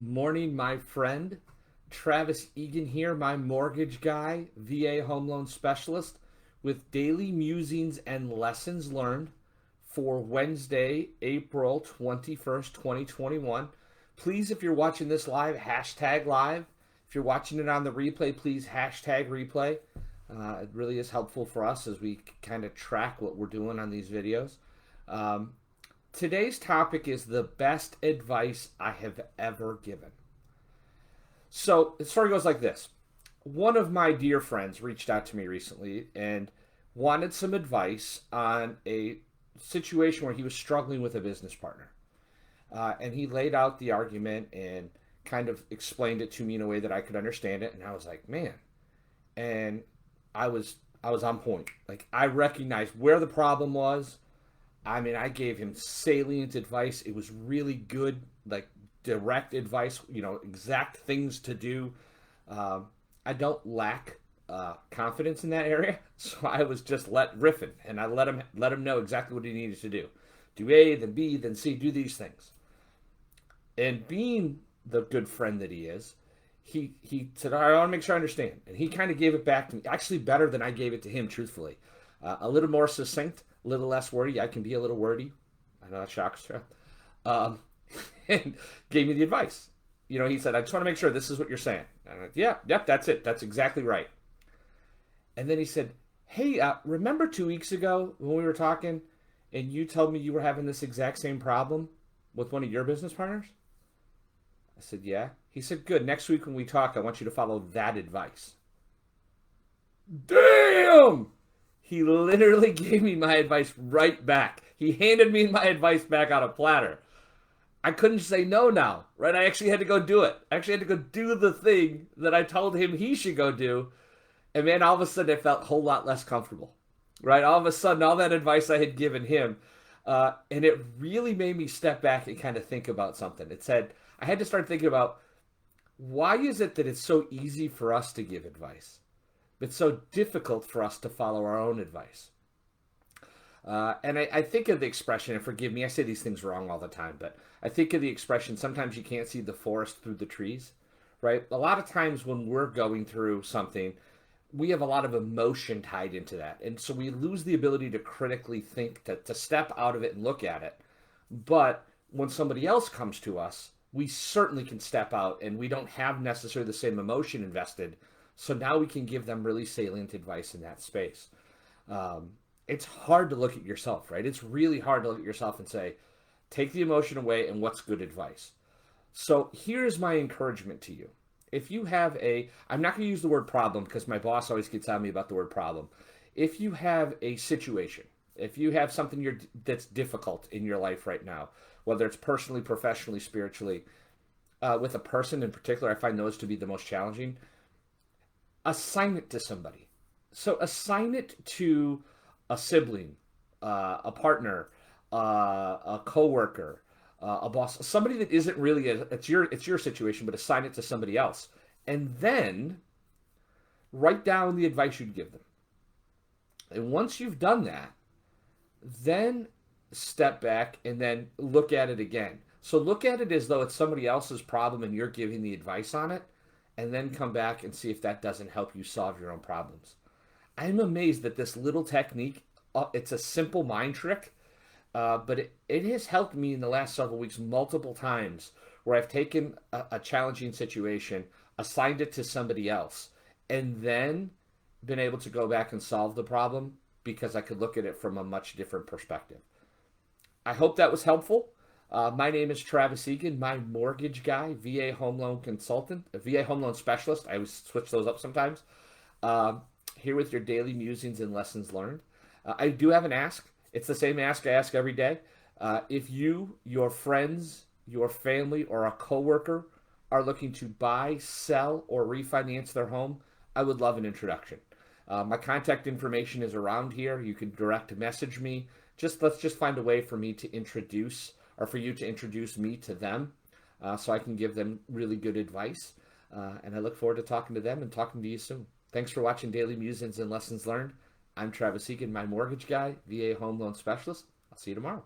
Morning, my friend. Travis Egan here, my mortgage guy, VA home loan specialist, with daily musings and lessons learned for Wednesday, April 21st, 2021. Please, if you're watching this live, hashtag live. If you're watching it on the replay, please hashtag replay. It really is helpful for us as we kind of track what we're doing on these videos. Today's topic is the best advice I have ever given. So the story goes like this. One of my dear friends reached out to me recently and wanted some advice on a situation where he was struggling with a business partner. And he laid out the argument and kind of explained it to me in a way that I could understand it. And I was like, man. And I was on point. Like, I recognized where the problem was. I mean, I gave him salient advice. It was really good, like direct advice, exact things to do. I don't lack confidence in that area, so I was just riffing, and I let him know exactly what he needed to do. Do A, then B, then C, do these things. And being the good friend that he is, he said, I want to make sure I understand. And he kind of gave it back to me, actually better than I gave it to him, truthfully. A little more succinct, a little less wordy. I can be a little wordy. I know that shocks you. And gave me the advice. He said, I just want to make sure this is what you're saying. And I'm like, yep, that's it. That's exactly right. And then he said, hey, remember 2 weeks ago when we were talking and you told me you were having this exact same problem with one of your business partners? I said, yeah. He said, good. Next week when we talk, I want you to follow that advice. Damn! He literally gave me my advice right back. He handed me my advice back on a platter. I couldn't say no now, right? I actually had to go do it. I actually had to go do the thing that I told him he should go do. And man, all of a sudden I felt a whole lot less comfortable, right? All of a sudden, all that advice I had given him, and it really made me step back and kind of think about something. It said, I had to start thinking about, why is it that it's so easy for us to give advice, but so difficult for us to follow our own advice? And I think of the expression, and forgive me, I say these things wrong all the time, but I think of the expression, sometimes you can't see the forest through the trees, right? A lot of times when we're going through something, we have a lot of emotion tied into that. And so we lose the ability to critically think, to step out of it and look at it. But when somebody else comes to us, we certainly can step out and we don't have necessarily the same emotion invested. So now we can give them really salient advice in that space. It's hard to look at yourself, right? It's really hard to look at yourself and say, take the emotion away and what's good advice. So here's my encouragement to you. If you have I'm not going to use the word problem because my boss always gets on me about the word problem. If you have a situation, if you have something that's difficult in your life right now, whether it's personally, professionally, spiritually, with a person in particular, I find those to be the most challenging, assign it to somebody. So assign it to a sibling, a partner, a coworker, a boss, somebody that isn't really it's your situation, but assign it to somebody else, and then write down the advice you'd give them. And once you've done that, then step back and then look at it again. So look at it as though it's somebody else's problem and you're giving the advice on it, and then come back and see if that doesn't help you solve your own problems. I'm amazed that this little technique, it's a simple mind trick, but it has helped me in the last several weeks multiple times where I've taken a challenging situation, assigned it to somebody else, and then been able to go back and solve the problem because I could look at it from a much different perspective. I hope that was helpful. My name is Travis Egan, my mortgage guy, VA home loan consultant, a VA home loan specialist. I always switch those up sometimes. Here with your daily musings and lessons learned. I do have an ask. It's the same ask I ask every day. If you, your friends, your family, or a coworker are looking to buy, sell, or refinance their home, I would love an introduction. My contact information is around here. You can direct message me. Let's just find a way for me to introduce, or for you to introduce me to them, so I can give them really good advice. And I look forward to talking to them and talking to you soon. Thanks for watching Daily Musings and Lessons Learned. I'm Travis Egan, my mortgage guy, VA home loan specialist. I'll see you tomorrow.